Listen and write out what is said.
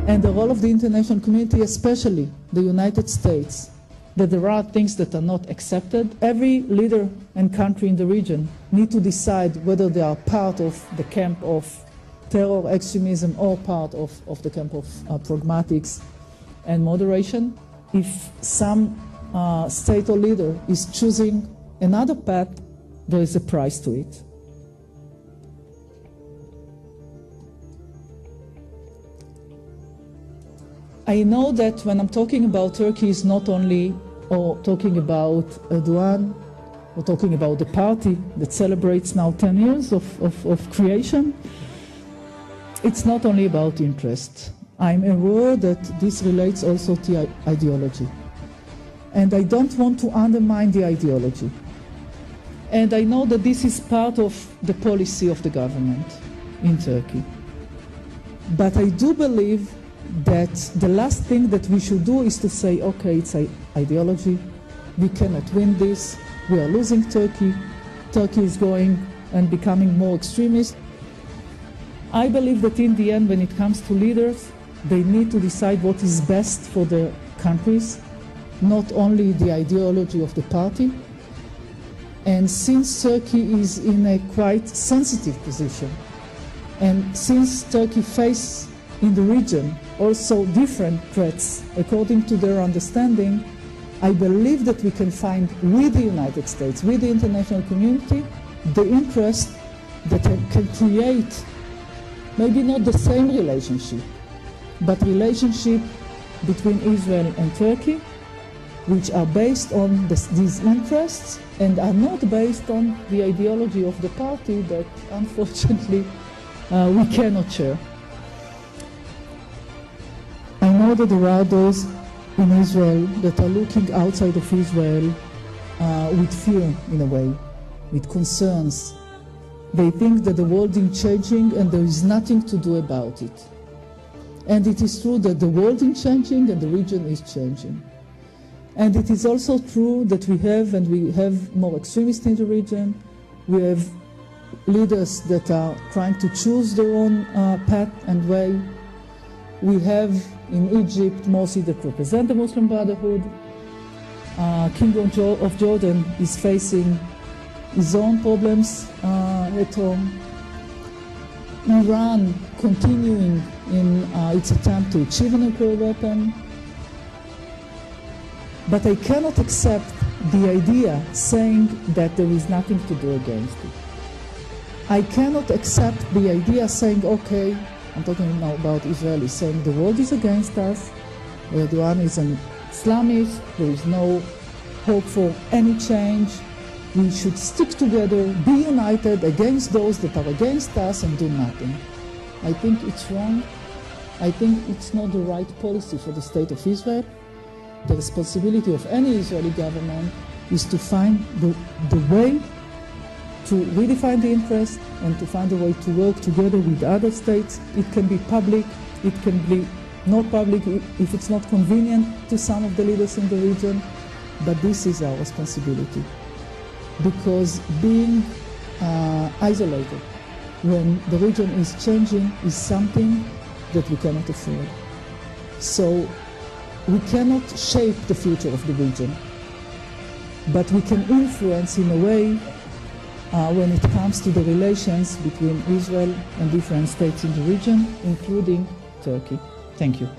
and the role of the international community, especially the United States, that there are things that are not accepted. Every leader and country in the region need to decide whether they are part of the camp of terror, extremism, or part of the camp of pragmatics and moderation. If some state or leader is choosing another path, there is a price to it. I know that when I'm talking about Turkey, it's not only talking about Erdogan, or talking about the party that celebrates now 10 years of creation. It's not only about interest. I'm aware that this relates also to ideology. And I don't want to undermine the ideology. And I know that this is part of the policy of the government in Turkey. But I do believe that the last thing that we should do is to say, okay, it's ideology, we cannot win this, we are losing Turkey, Turkey is going and becoming more extremist. I believe that in the end, when it comes to leaders, they need to decide what is best for their countries, not only the ideology of the party. And since Turkey is in a quite sensitive position, and since Turkey faces in the region also different threats according to their understanding, I believe that we can find with the United States, with the international community, the interest that can create maybe not the same relationship, but relationship between Israel and Turkey, which are based on these interests and are not based on the ideology of the party that unfortunately we cannot share. I know that there are those in Israel that are looking outside of Israel with fear in a way, with concerns. They think that the world is changing and there is nothing to do about it. And it is true that the world is changing and the region is changing. And it is also true that we have more extremists in the region. We have leaders that are trying to choose their own path and way. We have in Egypt Morsi that represent the Muslim Brotherhood. King of Jordan is facing his own problems at home. Iran continuing in its attempt to achieve a nuclear weapon. But I cannot accept the idea saying that there is nothing to do against it. I cannot accept the idea saying, okay, I'm talking now about Israelis, saying the world is against us, Erdogan is an Islamist, there is no hope for any change, we should stick together, be united against those that are against us and do nothing. I think it's wrong. I think it's not the right policy for the state of Israel. The responsibility of any Israeli government is to find the way to redefine the interest and to find a way to work together with other states. It can be public, it can be not public if it's not convenient to some of the leaders in the region, but this is our responsibility. Because being isolated when the region is changing is something that we cannot afford. So we cannot shape the future of the region, but we can influence in a way when it comes to the relations between Israel and different states in the region, including Turkey. Thank you.